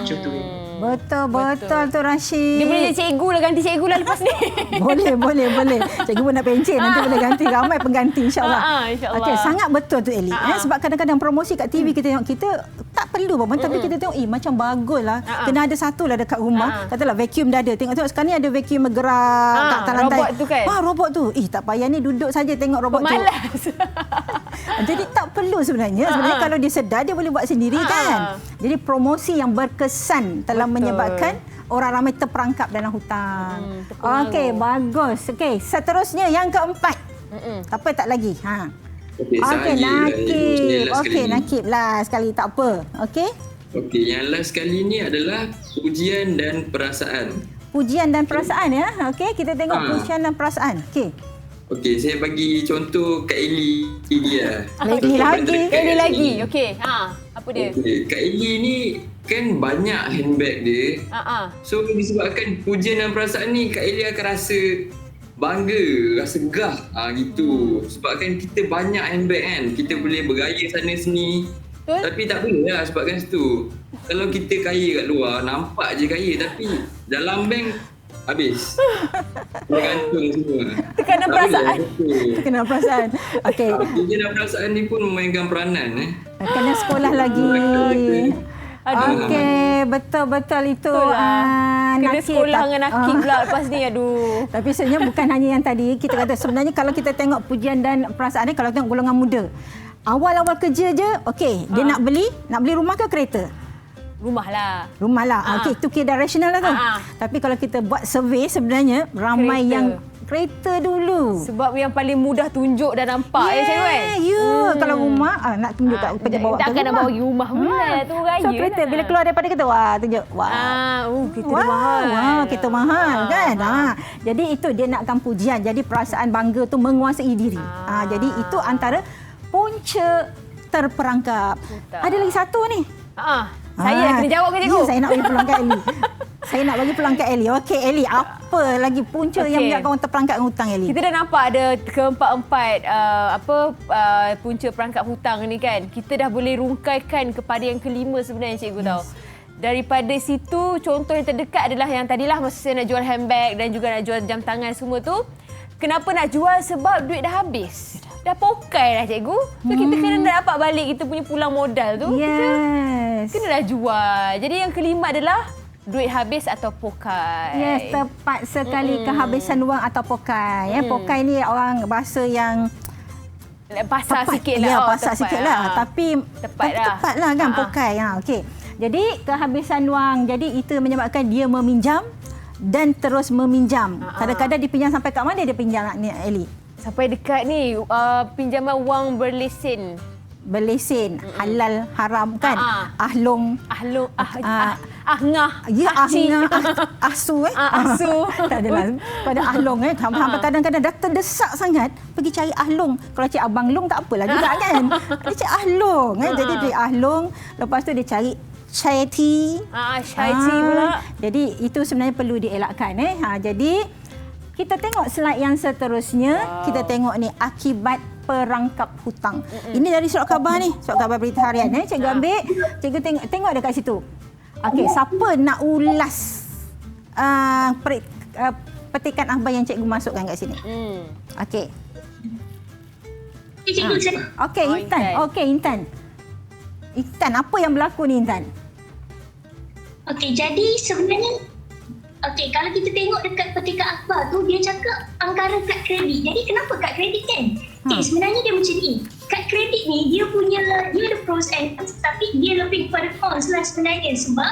Macam tu. Betul tu Rashid. Dia boleh jadi cikgu lah, ganti cikgu lah lepas ni. boleh. Cikgu pun nak pencen, nanti boleh ganti, ramai pengganti insya-Allah. InsyaAllah. Okey, sangat betul tu Ellie. Sebab kadang-kadang promosi kat TV kita tengok, kita tak perlu pun, tapi kita tengok macam baguslah. Kena ada satu lah dekat rumah. Katalah vacuum dah ada. Tengok sekarang ni ada vacuum bergerak kat atas lantai. Robot tu kan. Robot tu. Tak payah ni duduk saja tengok robot tu. Malas. Jadi tak perlu sebenarnya. Sebenarnya kalau dia sedar dia boleh buat sendiri kan. Jadi promosi yang berkesan telah menyebabkan orang ramai terperangkap dalam hutang. Okey, bagus. Okey, seterusnya yang keempat. Tak lagi. Okey, Nakib. Okey, Nakib lah sekali, tak apa. Okey. Okey, yang last kali ni adalah pujian dan perasaan. Pujian dan perasaan ya. Okey, kita tengok pujian dan perasaan. Okey, saya bagi contoh Kak Ellie dia. Ellie lagi. Okey. Apa dia? Okey, Kak Ellie ni kan banyak handbag dia. So disebabkan pujian dan perasaan ni, Kak Ellie akan rasa bangga, rasa gegah gitu. Sebabkan kita banyak handbag kan, kita boleh bergaya sana sini. Tapi tak boleh lah sebabkan situ. Kalau kita kaya kat luar, nampak je kaya, tapi dalam bank habis. Bergantung semua. Tekanan perasaan. Okey. Pujian dan perasaan ni pun memainkan peranan. Kena sekolah lagi. Okey, betul itu. Kena sekolah dengan Nakib pula lepas ni, aduh. Tapi sebenarnya bukan hanya yang tadi. Kita kata sebenarnya kalau kita tengok pujian dan perasaan ni, kalau tengok golongan muda. Awal-awal kerja je, okey, dia nak beli rumah ke kereta? Rumah lah. Okey, itu kira rasional lah tu. Tapi kalau kita buat survey sebenarnya ramai yang kereta dulu. Sebab yang paling mudah tunjuk dan nampak cikgu kan? Kalau rumah nak tunjuk kat kerja bawa takkan nak bawa pergi rumah pula tu raya. So kereta bila keluar daripada kereta tunjuk. Kereta mahal. Kereta mahal kan. Jadi itu dia nakkan pujian. Jadi perasaan bangga tu menguasai diri. Jadi itu antara punca terperangkap. Ada lagi satu ni. Saya kena jawab ke cikgu? Saya nak bagi peluang kat Ellie. Saya nak bagi peluang kat Ellie. Okey Ellie, apa lagi punca yang membuatkan orang terperangkap dengan hutang Ellie? Kita dah nampak ada keempat-empat punca perangkap hutang ni kan. Kita dah boleh rungkaikan kepada yang kelima sebenarnya cikgu tahu. Daripada situ contoh yang terdekat adalah yang tadilah masa saya nak jual handbag dan juga nak jual jam tangan semua tu. Kenapa nak jual? Sebab duit dah habis. dah pokai dah cikgu. So kita kena nak dapat balik kita punya pulang modal tu. Yes. Kita kena dah jual. Jadi yang kelima adalah duit habis atau pokai. Yes, tepat sekali kehabisan wang atau pokai. Pokai ni orang bahasa yang pasar tepat. sikit lah. Ya, Oh, pasar tepat sikit lah. Tapi tepat lah kan pokai. Okey. Jadi kehabisan wang. Jadi itu menyebabkan dia meminjam dan terus meminjam. Kadang-kadang dia pinjam sampai kat mana dia pinjam ni Eli? Sampai dekat ni pinjaman wang berlesen. Berlesen, halal, haram kan? Ahlong. Ngah. Ya, asu asu. Tak adalah. Pada ahlong sampai kadang-kadang dah terdesak sangat pergi cari ahlong. Kalau cari abang long tak apalah juga kan. Dia cari ahlong Jadi beli ahlong, lepas tu dia cari chai tea. Chai tea pula. Jadi itu sebenarnya perlu dielakkan jadi kita tengok slide yang seterusnya. Kita tengok ni akibat perangkap hutang. Ini dari surat khabar ni, surat khabar berita harian cikgu ambil. Cikgu tengok dekat situ. Okey, siapa nak ulas petikan akhbar yang cikgu masukkan kat sini? Okey. Okey, Intan. Okey, Intan. Intan, apa yang berlaku ni Intan? Okey, jadi sebenarnya kalau kita tengok dekat petikan akhbar tu, dia cakap anggaran kad kredit. Jadi kenapa kad kredit kan? Sebenarnya dia macam ni. Kad kredit ni dia ada pros and cons, tapi dia lebih kepada cons lah sebenarnya. Sebab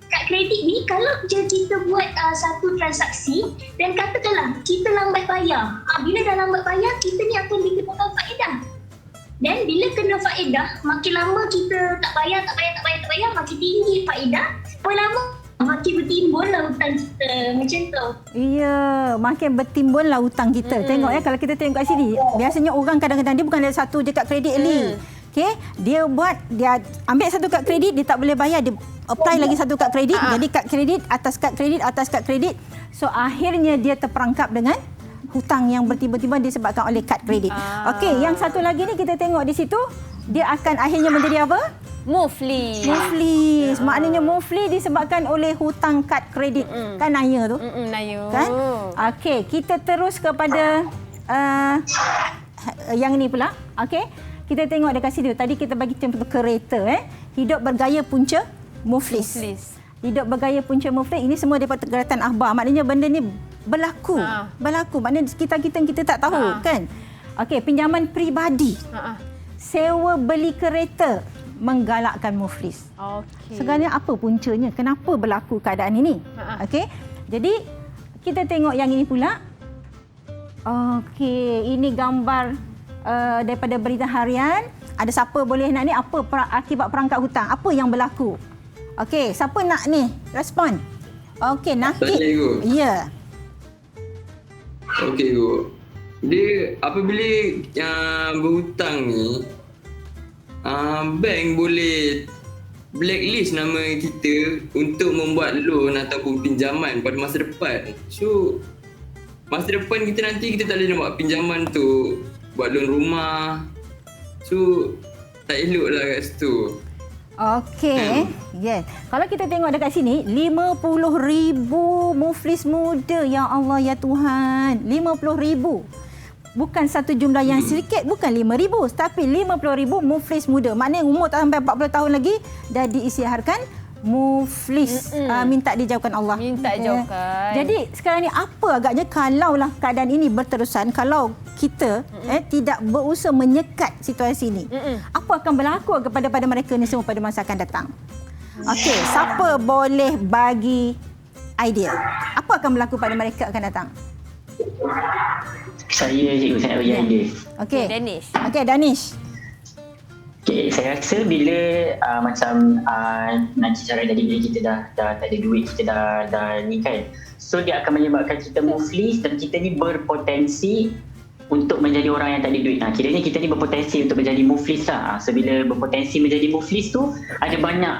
kad kredit ni kalau je kita buat satu transaksi dan katakanlah kita lambat bayar. Bila dah lambat bayar, kita ni akan dikenakan faedah. Dan bila kena faedah, makin lama kita tak bayar, makin tinggi faedah. Makin lama makin bertimbunlah hutang kita. Macam tu. Ya, makin bertimbunlah hutang kita. Tengok kalau kita tengok kat sini, biasanya orang kadang-kadang dia bukan ada satu je kad kredit ni. Okey, dia ambil satu kad kredit, dia tak boleh bayar, dia apply lagi satu kad kredit. Jadi kad kredit atas kad kredit atas kad kredit. So akhirnya dia terperangkap dengan hutang yang bertimbun-timbun disebabkan oleh kad kredit. Okey, yang satu lagi ni kita tengok di situ, dia akan akhirnya menjadi apa? Muflis. Maknanya muflis disebabkan oleh hutang kad kredit. Kan naya tu? Naya. Kan? Okey, kita terus kepada yang ni pula. Okey. Kita tengok dekat situ. Tadi kita bagi contoh kereta hidup bergaya punca muflis. Hidup bergaya punca muflis. Ini semua daripada geratan akhbar. Maknanya benda ni berlaku. Maknanya kita tak tahu kan? Okey, pinjaman peribadi. Sewa beli kereta menggalakkan muflis. Sebenarnya apa puncanya? Kenapa berlaku keadaan ini? Okey. Jadi kita tengok yang ini pula. Okey, ini gambar daripada berita harian. Ada siapa boleh nak ni apa akibat perangkap hutang? Apa yang berlaku? Okey, siapa nak ni respon? Okey, Nakib. Ya. Okey, Guru. Dia apabila berhutang ni, bank boleh blacklist nama kita untuk membuat loan ataupun pinjaman pada masa depan. So, masa depan kita tak boleh nak buat pinjaman tu, buat loan rumah. So, tak elok lah kat situ. Okey. Yes. Kalau kita tengok dekat sini, 50,000 muflis muda. Ya Allah, ya Tuhan. 50,000. Bukan satu jumlah yang sedikit, bukan 5,000, tapi 50,000 muflis muda. Maknanya umur tak sampai 40 tahun lagi dah diisytiharkan muflis. Minta dijauhkan Allah. Minta jauhkan. Jadi sekarang ni apa agaknya kalaulah keadaan ini berterusan, kalau kita tidak berusaha menyekat situasi ini, apa akan berlaku kepada mereka ni semua pada masa akan datang? Okey, siapa boleh bagi idea? Apa akan berlaku pada mereka akan datang? Saya bagi idea. Okey. Danish. Okey, Danish. Okay, saya rasa bila macam nanti cara jadi bila kita dah tak ada duit, kita dah ni kan. So dia akan menyebabkan kita muflis dan kita ni berpotensi untuk menjadi orang yang tak ada duit. Kiranya kita ni berpotensi untuk menjadi muflis lah. So bila berpotensi menjadi muflis tu, ada banyak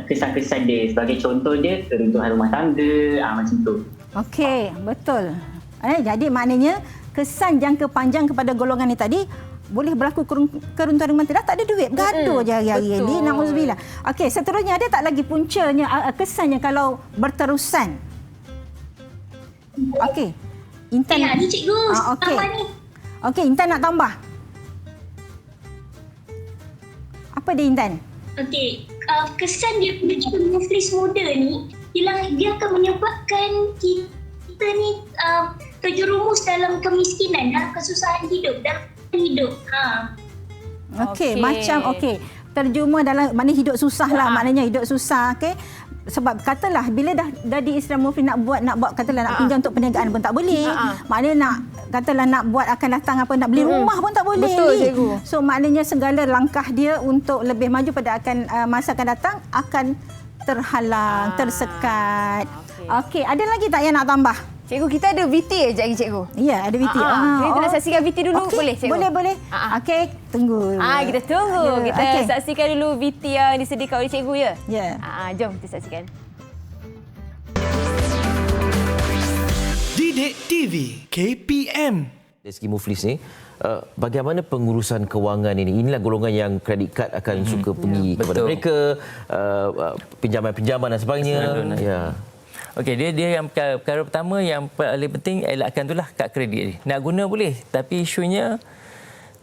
kesan-kesan dia. Sebagai contoh dia, keruntuhan rumah tangga, macam tu. Okey, betul. Jadi maknanya kesan jangka panjang kepada golongan ni tadi, boleh berlaku keruntuhan rumah tangga, tak ada duit, bergaduh je hari-hari ni. Nauzubillah. Okey, seterusnya ada tak lagi puncanya, kesannya kalau berterusan? Okey. Intan. Ni cikgu, okey. tambah ni. Okey, Intan nak tambah. Apa dia, Intan? Okey, kesan dia menjadi muflis muda ni ialah dia akan menyebabkan kita ni terjerumus dalam kemiskinan, dalam kesusahan hidup, dalam hidup. Okey, macam terjumpa dalam maknanya hidup susah lah, maknanya hidup susah, okey. Sebab katalah bila dah di Islam Muflis nak buat katalah nak pinjam untuk perniagaan pun tak boleh. Maknanya nak buat akan datang apa nak beli rumah pun tak boleh. Betul, cikgu. So maknanya segala langkah dia untuk lebih maju pada masa akan datang akan terhalang, tersekat. Okey, ada lagi tak yang nak tambah? Cikgu, kita ada VT sekejap lagi, cikgu. Ya, ada VT. Kita nak saksikan VT dulu, boleh, cikgu? Boleh. Okey, tunggu. Kita tunggu. Ya, Kita saksikan dulu VT yang disediakan oleh cikgu, ya? Ya. Jom kita saksikan. Didik TV KPM. Dari segi Muflis ni, bagaimana pengurusan kewangan ini? Inilah golongan yang kredit kad akan suka pergi kepada mereka, pinjaman-pinjaman dan sebagainya. Ya. Okey, dia yang perkara pertama yang paling penting elakkan itulah kad kredit ni. Nak guna boleh, tapi isunya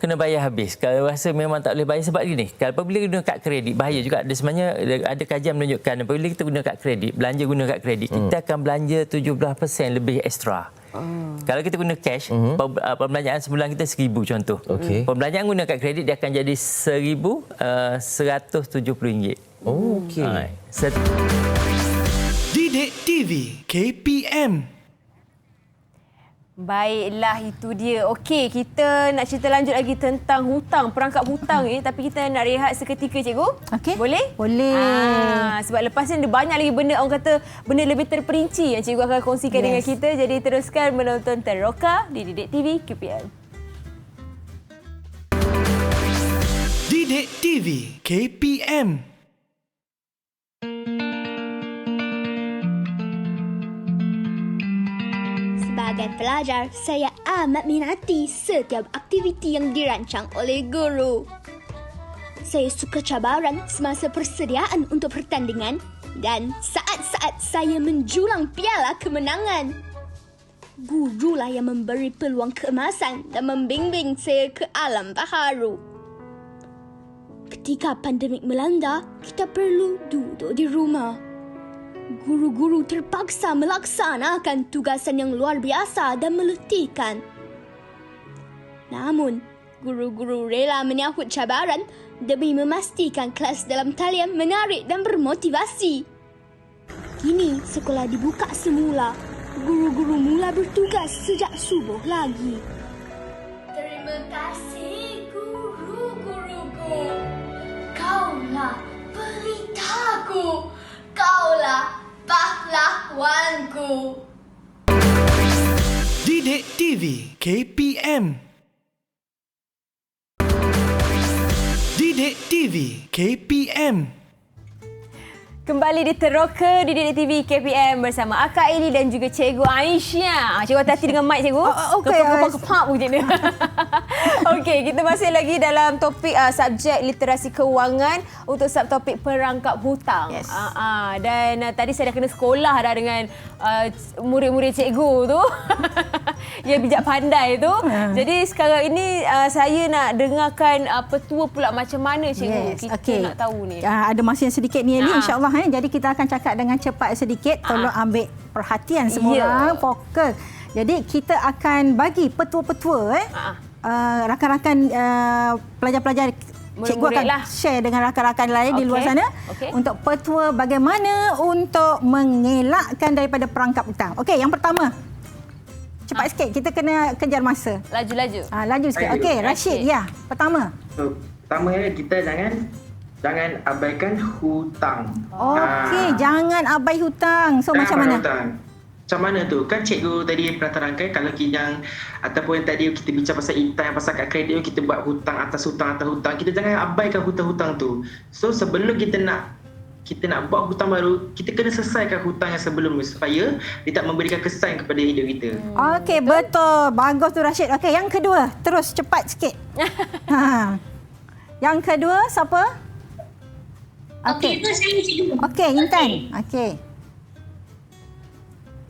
kena bayar habis. Kalau rasa memang tak boleh bayar sebab gini, kalau apabila guna kad kredit bahaya juga. Sebenarnya ada kajian menunjukkan apabila kita guna kad kredit, belanja guna kad kredit, kita akan belanja 17% lebih ekstra. Kalau kita guna cash, pembelanjaan sebulan kita 1,000 contoh. Pembelanjaan guna kad kredit dia akan jadi RM1,170. Okey. Didik TV KPM. Baiklah, itu dia. Okey, kita nak cerita lanjut lagi tentang hutang, perangkap hutang ni. Tapi kita nak rehat seketika, cikgu. Okey. Boleh? Boleh. Sebab lepas ni ada banyak lagi benda, orang kata benda lebih terperinci yang cikgu akan kongsikan dengan kita. Jadi teruskan menonton Teroka di Didik TV KPM. Didik TV KPM. Sebagai pelajar, saya amat minati setiap aktiviti yang dirancang oleh guru. Saya suka cabaran semasa persediaan untuk pertandingan dan saat-saat saya menjulang piala kemenangan. Gurulah yang memberi peluang keemasan dan membimbing saya ke alam baharu. Ketika pandemik melanda, kita perlu duduk di rumah. Guru-guru terpaksa melaksanakan tugasan yang luar biasa dan meletihkan. Namun, guru-guru rela menyahut cabaran demi memastikan kelas dalam talian menarik dan bermotivasi. Kini, sekolah dibuka semula. Guru-guru mula bertugas sejak subuh lagi. Terima kasih, guru-guruku. Kaulah pelitaku. Kaulah pahlawanku. Didik TV KPM. Didik TV KPM. Kembali di Teroka di Didik TV KPM bersama Akak Eli dan juga Cikgu Aisyah. Cikgu hati-hati dengan mic, Cikgu. Okey. Kepak-kepak macam ni. Okey, kita masih lagi dalam topik subjek literasi kewangan untuk subtopik perangkap hutang. Yes. Dan tadi saya dah kena sekolah dah dengan murid-murid cikgu tu. Yang bijak pandai tu. Jadi sekarang ini saya nak dengarkan petua pula macam mana, Cikgu. Kita nak tahu ni. Ada masa yang sedikit ni, Eli, insya-Allah. Jadi kita akan cakap dengan cepat sedikit. Tolong ambil perhatian semua orang, fokus. Jadi kita akan bagi petua-petua rakan-rakan pelajar-pelajar, cikgu akan share dengan rakan-rakan lain di luar sana untuk petua bagaimana untuk mengelakkan daripada perangkap hutang. Okey, yang pertama. Cepat sikit, kita kena kejar masa. Laju-laju. Laju sikit. Okey, Rashid, ya. Pertama. Pertama, kita jangan abaikan hutang. Okey, jangan abai hutang. So macam mana? Macam mana tu? Kan cikgu tadi pernah terangkan kalau kijang ataupun tadi kita bincang pasal intang, pasal kad kredit, kita buat hutang atas hutang. Kita jangan abaikan hutang-hutang tu. So sebelum kita nak buat hutang baru, kita kena selesaikan hutang yang sebelum supaya dia tak memberikan kesan kepada hidup kita. Okey, betul. Bagus tu, Rashid. Okey, yang kedua. Terus cepat sikit. Yang kedua, siapa? Okey, itu saya cikgu. Okey, Intan. Okey.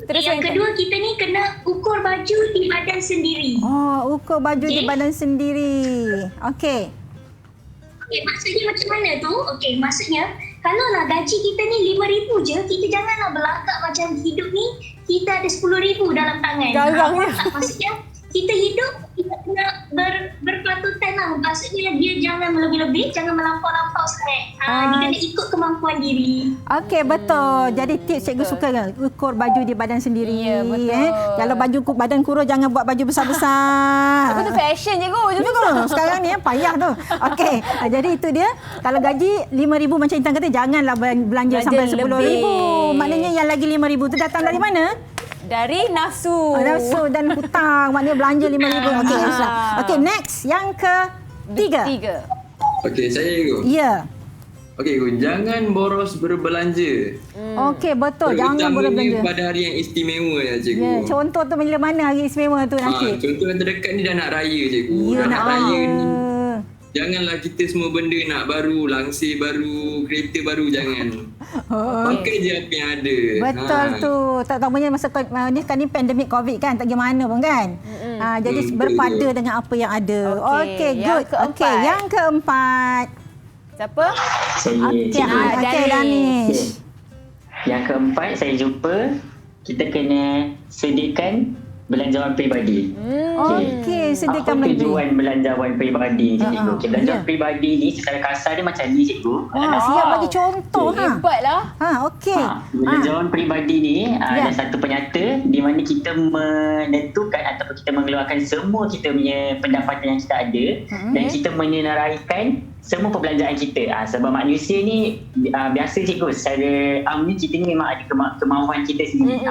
Terus yang kedua, kita ni kena ukur baju di badan sendiri. Ukur baju di badan sendiri. Okey. Okey, maksudnya macam mana tu? Okey, maksudnya kalau lah gaji kita ni 5,000 je, kita janganlah berlagak macam hidup ni kita ada 10,000 dalam tangan. Garangnya. Maksudnya kita hidup, kita kena berpatutan lah. Maksudnya dia jangan melebih-lebih, jangan melampau-lampau sangat. Dia kena ikut kemampuan diri. Okey, betul. Jadi tips cikgu suka kan? Ukur baju di badan sendiri. Ya, betul. Kalau baju badan kurus, jangan buat baju besar-besar. Apa tu fashion cikgu? Betul. Sekarang ni payah tu. Okey, jadi itu dia. Kalau gaji 5,000 macam Intan kata, janganlah belanja sampai 10,000. lebih. Maknanya yang lagi 5,000 tu datang dari mana? Dari nafsu. Nafsu dan hutang. Maknanya belanja 5,000. Okey, okey, next. Yang ketiga. Okey, saya ikut. Ya. Okey, jangan boros berbelanja. Okey, betul. Jangan boleh belanja. Terutamanya pada hari yang istimewa ya, cikgu. Ya, contoh tu bila mana hari istimewa tu nanti? Contoh yang terdekat ni dah nak raya, cikgu. Ya, nak raya ni. Janganlah kita semua benda nak baru, langsir baru, kereta baru, jangan. Pakai je apa yang ada. Betul tu. Tak tahu punya masa ni sekarang ni pandemik COVID kan, tak gimana pun kan. Jadi berpada dengan apa yang ada. Okey, good. Okey, yang keempat. Siapa? Saya. Danish. Yang keempat, saya jumpa kita kena sediakan belanjawan peribadi. Okey, sediakan apa tujuan belanjawan peribadi ni, cikgu? Okay, belanjawan peribadi ni secara kasar dia macam ni, cikgu. Siap bagi contoh. Hebatlah. Okey. Belanjawan peribadi ni ada satu penyata di mana kita menentukan ataupun kita mengeluarkan semua kita punya pendapatan yang kita ada dan kita menyenaraikan semua perbelanjaan kita. Sebab manusia ni biasa, cikgu, secara ni kita ni memang ada kemauan kita sendiri.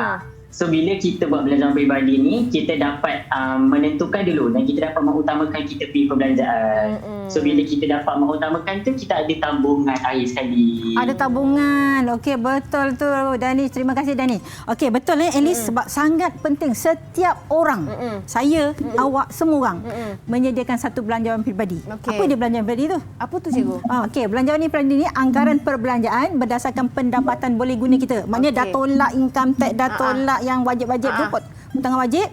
So bila kita buat belanjawan peribadi ni, kita dapat menentukan dulu dan kita dapat mengutamakan kita punya perbelanjaan. So bila kita dapat mengutamakan tu, kita ada tabungan akhir sekali. Ada tabungan. Okey, betul tu Danish. Terima kasih Danish. Okey, betul Alice, sebab sangat penting setiap orang, saya, awak, semua orang menyediakan satu belanjawan peribadi. Apa dia belanjawan peribadi tu? Apa tu cikgu? Okey, belanjawan peribadi ni anggaran perbelanjaan berdasarkan pendapatan boleh guna kita. Maknanya dah tolak income tax, dah tolak yang wajib-wajib tu, hutang wajib.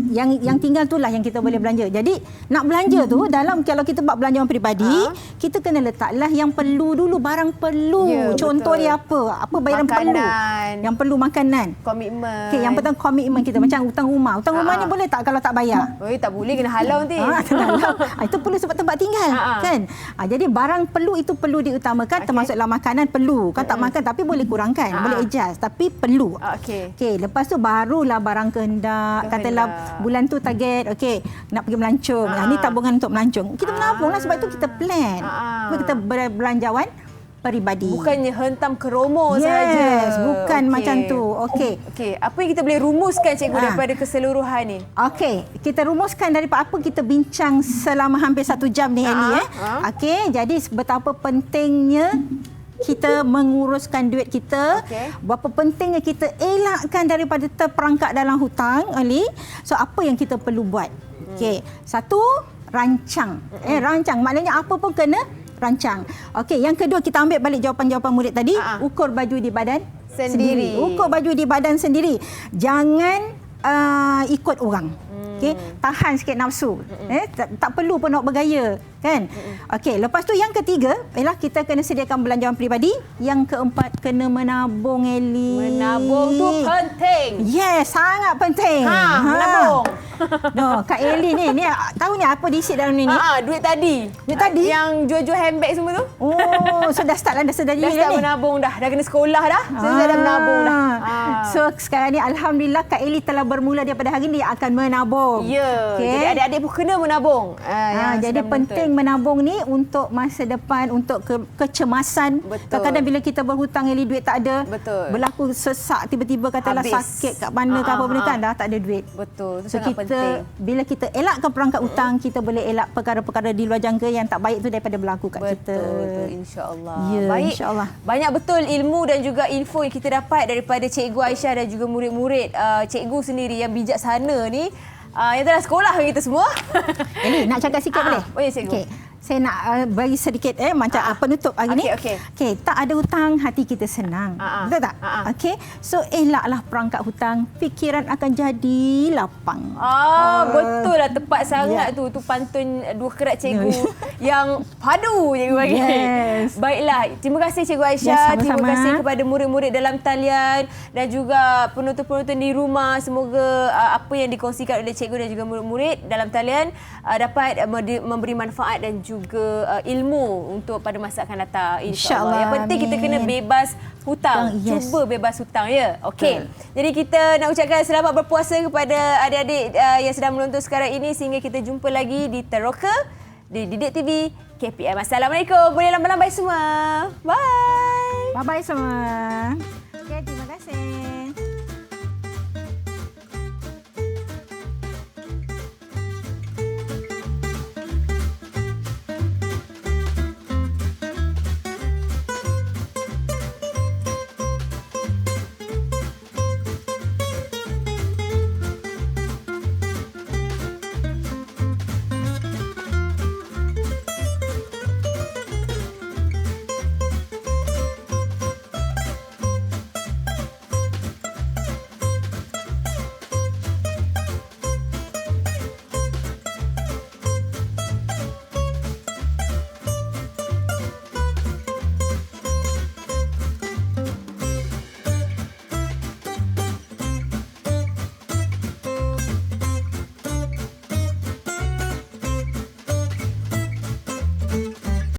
Yang tinggal itulah yang kita boleh belanja. Jadi nak belanja tu, dalam kalau kita buat belanjawan peribadi, kita kena letaklah yang perlu dulu, barang perlu. Contoh dia apa? Apa bayaran perlu? Yang perlu makanan. Komitmen. Okey, yang pertama komitmen kita, macam hutang rumah. Hutang rumah ni boleh tak kalau tak bayar? Tak boleh, kena halau nanti. Itu perlu sebab tempat tinggal, kan? Jadi barang perlu itu perlu diutamakan, termasuklah makanan perlu. Kan tak makan tapi boleh kurangkan, boleh adjust, tapi perlu. Okey, lepas tu barulah barang kehendak. Katalah bulan tu target, okey, nak pergi melancong. Ni tabungan untuk melancong. Kita menabunglah, sebab itu kita plan. Kita berbelanjawan peribadi. Bukannya hentam ke romo saja. Bukan macam tu. Okey. Apa yang kita boleh rumuskan, cikgu, daripada keseluruhan ni? Okey, kita rumuskan daripada apa kita bincang selama hampir 1 jam ni, Ellie. Okey, jadi betapa pentingnya kita menguruskan duit kita, berapa pentingnya kita elakkan daripada terperangkap dalam hutang, Ali. So apa yang kita perlu buat? Okey, satu, rancang. Rancang maknanya apa pun kena rancang. Okey, yang kedua, kita ambil balik jawapan-jawapan murid tadi. Ukur baju di badan sendiri. Ukur baju di badan sendiri. Jangan ikut orang. Okey, tahan sikit nafsu. Tak perlu pun nak bergaya, kan? Okey, lepas tu yang ketiga ialah kita kena sediakan belanjawan peribadi. Yang keempat, kena menabung, Eli. Menabung tu penting. Yes, sangat penting. Menabung. Kak Eli ni tahu ni apa diisi dalam ni? Duit tadi. Duit tadi? Yang jual-jual handbag semua tu. So dah start dah sedar dah start menabung dah. Dah kena sekolah dah. Dah menabung dah. So sekarang ni alhamdulillah Kak Eli telah bermula daripada hari ni dia akan menabung. Ya. Jadi adik-adik pun kena menabung. Jadi penting menabung ni untuk masa depan, untuk kecemasan. Kadang-kadang bila kita berhutang, Eli, duit tak ada. Berlaku sesak tiba-tiba, katalah sakit kat mana ke apa benda kan, dah tak ada duit. Betul. So bila kita elakkan perangkap hutang, kita boleh elak perkara-perkara di luar jangka yang tak baik tu daripada berlaku kat kita. Betul, insya-Allah. Ya, baik. Insya-Allah. Banyak betul ilmu dan juga info yang kita dapat daripada Cikgu Aisyah dan juga murid-murid cikgu sendiri yang bijaksana ni. Yang telah sekolah kita semua. Eli, nak cakap sikit boleh? Boleh, cikgu. Okay. Saya nak bagi sedikit macam penutup hari ni. Okey, tak ada hutang hati kita senang. Betul tak? Okey. So elaklah perangkap hutang, fikiran akan jadi lapang. Betul lah, tepat sangat tu. Tu pantun dua kerat cikgu yang padu cikgu bagi. Baiklah, terima kasih Cikgu Aisyah. Terima kasih kepada murid-murid dalam talian dan juga penonton-penonton di rumah. Semoga apa yang dikongsikan oleh cikgu dan juga murid-murid dalam talian dapat memberi manfaat dan juga ilmu untuk pada masa akan datang, insya-Allah. Yang penting kita kena bebas hutang. Cuba bebas hutang ya. Okey. Jadi kita nak ucapkan selamat berpuasa kepada adik-adik yang sedang menonton sekarang ini, sehingga kita jumpa lagi di Teroka di Didik TV KPM. Assalamualaikum. Boleh lambai-lambai semua. Bye. Bye-bye semua.